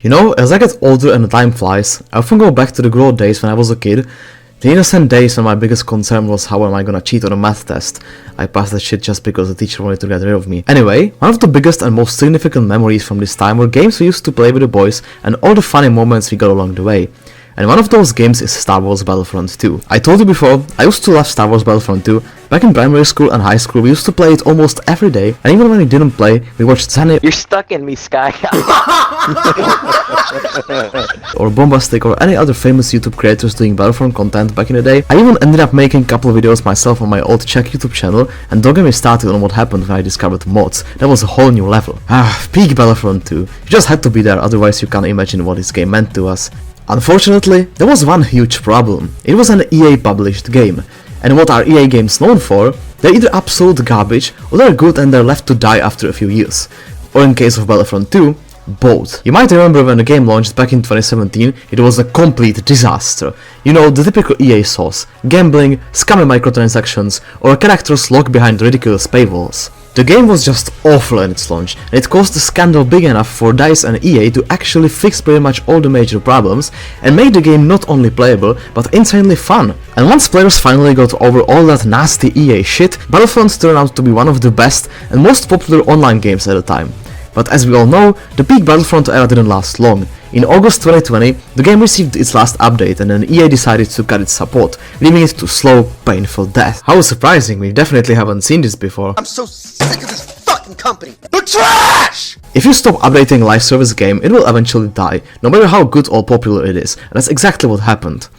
You know, as I get older and time flies, I often go back to the good old days when I was a kid. The innocent days when my biggest concern was how am I gonna cheat on a math test. I passed that shit just because the teacher wanted to get rid of me. Anyway, one of the biggest and most significant memories from this time were games we used to play with the boys and all the funny moments we got along the way. And one of those games is Star Wars Battlefront 2. I told you before, I used to love Star Wars Battlefront 2. Back in primary school and high school, we used to play it almost every day, and even when we didn't play, we watched Zanny You're stuck in me, Sky. or Bombastic or any other famous YouTube creators doing Battlefront content back in the day. I even ended up making a couple of videos myself on my old Czech YouTube channel, and don't get me started on what happened when I discovered mods. That was a whole new level. Peak Battlefront 2. You just had to be there, otherwise you can't imagine what this game meant to us. Unfortunately, there was one huge problem. It was an EA published game. And what are EA games known for? They're either absolute garbage, or they're good and they're left to die after a few years. Or in case of Battlefront 2, both. You might remember when the game launched back in 2017, it was a complete disaster. You know, the typical EA sauce: gambling, scammy microtransactions, or a character's locked behind ridiculous paywalls. The game was just awful at its launch, and it caused a scandal big enough for DICE and EA to actually fix pretty much all the major problems and make the game not only playable, but insanely fun. And once players finally got over all that nasty EA shit, Battlefront turned out to be one of the best and most popular online games at the time. But as we all know, the peak Battlefront era didn't last long. In August 2020, the game received its last update and then EA decided to cut its support, leaving it to slow, painful death. How surprising, we definitely haven't seen this before. I'm so sick of this fucking company. They're trash! If you stop updating a live service game, it will eventually die, no matter how good or popular it is, and that's exactly what happened.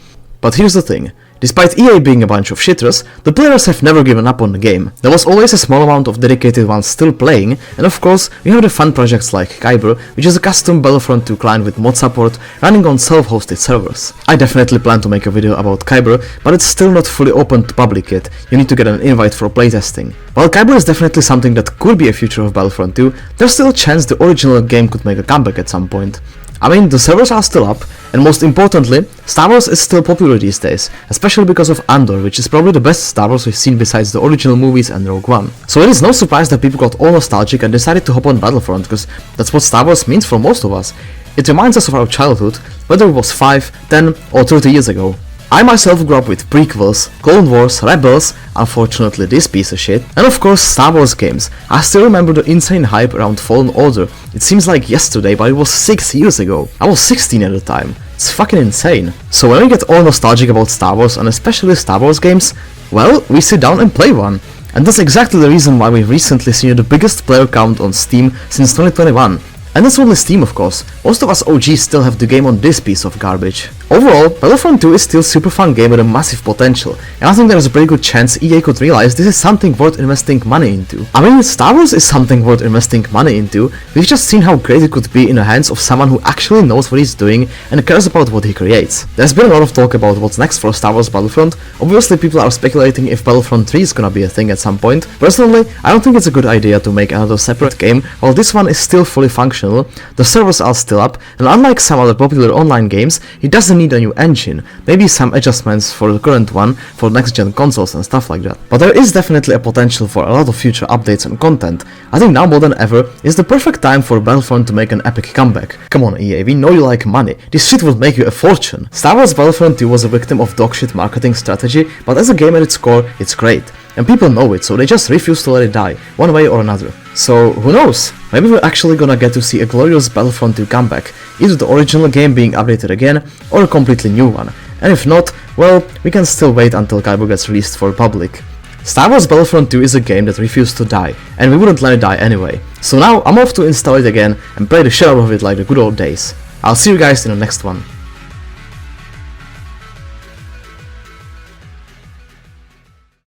But here's the thing. Despite EA being a bunch of shitters, the players have never given up on the game. There was always a small amount of dedicated ones still playing, and of course, we have the fun projects like Kyber, which is a custom Battlefront 2 client with mod support running on self-hosted servers. I definitely plan to make a video about Kyber, but it's still not fully open to public yet. You need to get an invite for playtesting. While Kyber is definitely something that could be a future of Battlefront 2, there's still a chance the original game could make a comeback at some point. I mean, the servers are still up, and most importantly, Star Wars is still popular these days, especially because of Andor, which is probably the best Star Wars we've seen besides the original movies and Rogue One. So it is no surprise that people got all nostalgic and decided to hop on Battlefront, because that's what Star Wars means for most of us. It reminds us of our childhood, whether it was 5, 10 or 30 years ago. I myself grew up with prequels, Clone Wars, Rebels, unfortunately this piece of shit, and of course Star Wars games. I still remember the insane hype around Fallen Order. It seems like yesterday, but it was 6 years ago. I was 16 at the time. It's fucking insane. So when we get all nostalgic about Star Wars, and especially Star Wars games, well, we sit down and play one. And that's exactly the reason why we've recently seen the biggest player count on Steam since 2021. And that's only Steam, of course. Most of us OGs still have the game on this piece of garbage. Overall, Battlefront 2 is still a super fun game with a massive potential, and I think there's a pretty good chance EA could realize this is something worth investing money into. I mean, Star Wars is something worth investing money into. We've just seen how great it could be in the hands of someone who actually knows what he's doing and cares about what he creates. There's been a lot of talk about what's next for Star Wars Battlefront. Obviously, people are speculating if Battlefront 3 is gonna be a thing at some point. Personally, I don't think it's a good idea to make another separate game while this one is still fully functional. The servers are still up, and unlike some other popular online games, it doesn't need a new engine, maybe some adjustments for the current one for next gen consoles and stuff like that. But there is definitely a potential for a lot of future updates and content. I think now more than ever is the perfect time for Battlefront to make an epic comeback. Come on EA, we know you like money, this shit would make you a fortune. Star Wars Battlefront 2 was a victim of dogshit marketing strategy, but as a game at its core, it's great. And people know it, so they just refuse to let it die, one way or another. So, who knows? Maybe we're actually gonna get to see a glorious Battlefront 2 comeback, either the original game being updated again, or a completely new one. And if not, well, we can still wait until Kyber gets released for the public. Star Wars Battlefront 2 is a game that refused to die, and we wouldn't let it die anyway. So now I'm off to install it again and play the shit out of it like the good old days. I'll see you guys in the next one.